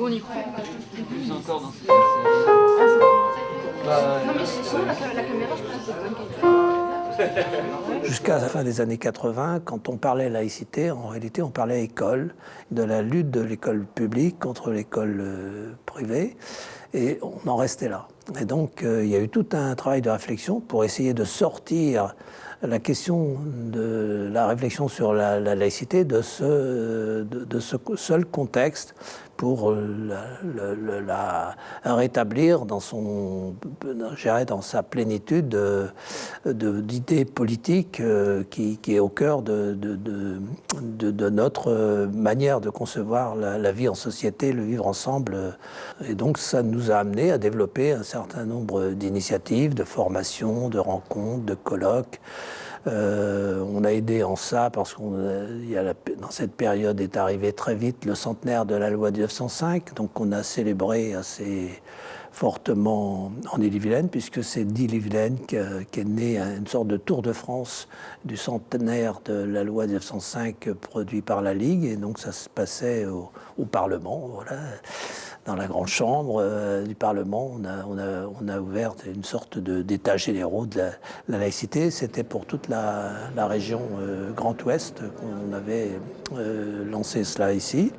On y croit. Plus encore dans ce Non mais sinon la caméra, je pense que c'est quand même Jusqu'à la fin des années 80, quand on parlait laïcité, en réalité on parlait école, de la lutte de l'école publique contre l'école privée, et on en restait là. Et donc il y a eu tout un travail de réflexion pour essayer de sortir la question de la réflexion sur la laïcité de ce seul contexte pour la rétablir dans sa plénitude d'idées politiques qui est au cœur de notre manière de concevoir la vie en société, le vivre ensemble. Et donc ça nous a amené à développer un certain nombre d'initiatives, de formations, de rencontres, de colloques. On a aidé en ça parce dans cette période est arrivé très vite le centenaire de la loi de 1905, donc on a célébré assez fortement en Ille-et-Vilaine, puisque c'est d'Ille-et-Vilaine qu'est né une sorte de Tour de France du centenaire de la loi de 1905 produit par la Ligue, et donc ça se passait au Parlement, voilà. Dans la grande chambre du Parlement, on a ouvert une sorte d'états généraux de la laïcité. C'était pour toute la région Grand Ouest qu'on avait lancé cela ici.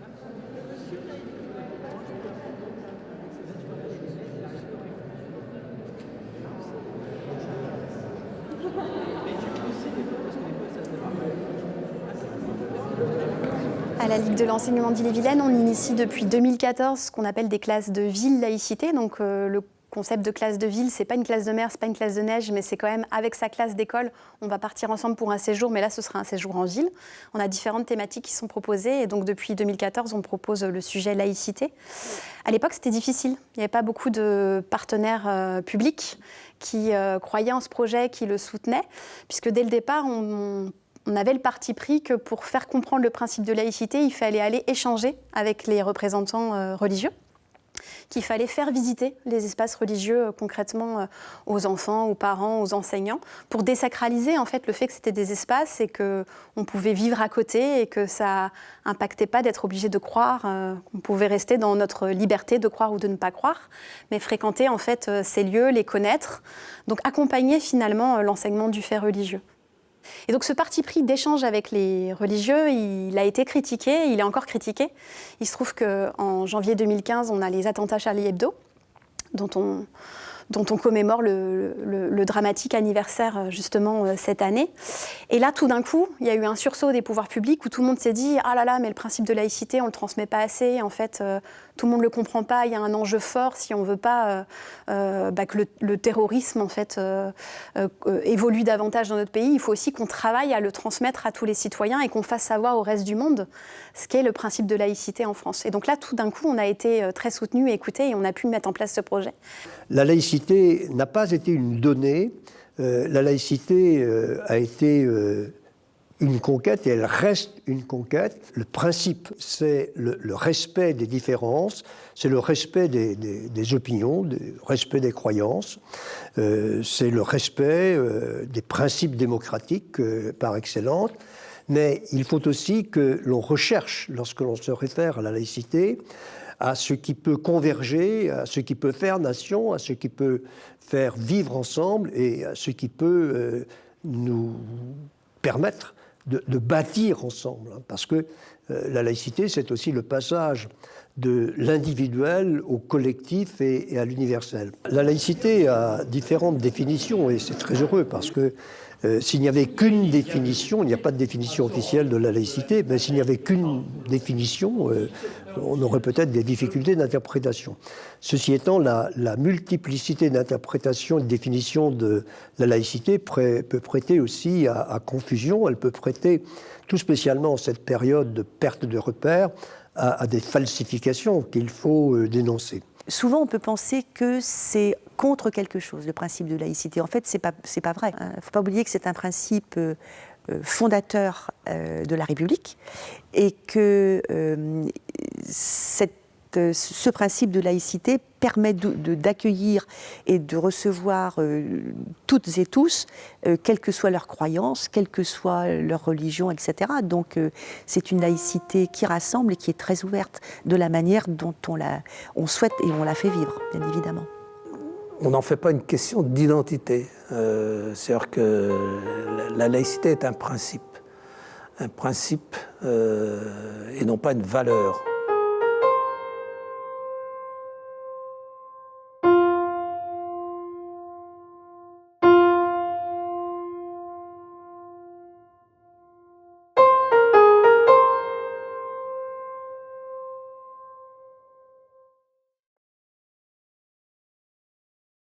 À la Ligue de l'enseignement d'Ille-et-Vilaine, on initie depuis 2014 ce qu'on appelle des classes de ville laïcité. Donc le concept de classe de ville, c'est pas une classe de mer, c'est pas une classe de neige, mais c'est quand même avec sa classe d'école, on va partir ensemble pour un séjour, mais là ce sera un séjour en ville. On a différentes thématiques qui sont proposées, et donc depuis 2014, on propose le sujet laïcité. À l'époque, c'était difficile. Il n'y avait pas beaucoup de partenaires publics qui croyaient en ce projet, qui le soutenaient, puisque dès le départ, on avait le parti pris que pour faire comprendre le principe de laïcité, il fallait aller échanger avec les représentants religieux, qu'il fallait faire visiter les espaces religieux concrètement aux enfants, aux parents, aux enseignants, pour désacraliser en fait le fait que c'était des espaces et qu'on pouvait vivre à côté et que ça impactait pas d'être obligé de croire, qu'on pouvait rester dans notre liberté de croire ou de ne pas croire, mais fréquenter en fait ces lieux, les connaître, donc accompagner finalement l'enseignement du fait religieux. Et donc ce parti pris d'échange avec les religieux, il a été critiqué, il est encore critiqué. Il se trouve qu'en janvier 2015, on a les attentats Charlie Hebdo, dont on commémore le dramatique anniversaire justement cette année. Et là, tout d'un coup, il y a eu un sursaut des pouvoirs publics où tout le monde s'est dit « Ah là là, mais le principe de laïcité, on ne le transmet pas assez. En fait, tout le monde ne le comprend pas. Il y a un enjeu fort si on ne veut pas que le terrorisme en fait, évolue davantage dans notre pays. Il faut aussi qu'on travaille à le transmettre à tous les citoyens et qu'on fasse savoir au reste du monde ce qu'est le principe de laïcité en France. » Et donc là, tout d'un coup, on a été très soutenus et écoutés et on a pu mettre en place ce projet. La laïcité n'a pas été une donnée. La laïcité a été une conquête et elle reste une conquête. Le principe, c'est le respect des différences, c'est le respect des opinions, le respect des croyances, c'est le respect des principes démocratiques par excellence. Mais il faut aussi que l'on recherche, lorsque l'on se réfère à la laïcité, à ce qui peut converger, à ce qui peut faire nation, à ce qui peut faire vivre ensemble et à ce qui peut nous permettre de bâtir ensemble. Parce que la laïcité, c'est aussi le passage de l'individuel au collectif et à l'universel. La laïcité a différentes définitions et c'est très heureux parce que s'il n'y avait qu'une définition, il n'y a pas de définition officielle de la laïcité, mais s'il n'y avait qu'une définition, on aurait peut-être des difficultés d'interprétation. Ceci étant, la multiplicité d'interprétations et de définitions de la laïcité peut prêter aussi à confusion, elle peut prêter, tout spécialement en cette période de perte de repères, à des falsifications qu'il faut dénoncer. Souvent, on peut penser que c'est contre quelque chose, le principe de laïcité. En fait, c'est pas vrai. Il ne faut pas oublier que c'est un principe fondateur de la République et que cette ce principe de laïcité permet d'accueillir et de recevoir toutes et tous, quelle que soit leur croyance, quelle que soit leur religion, etc. Donc c'est une laïcité qui rassemble et qui est très ouverte de la manière dont on souhaite et on la fait vivre, bien évidemment. On n'en fait pas une question d'identité. C'est-à-dire que la laïcité est un principe et non pas une valeur.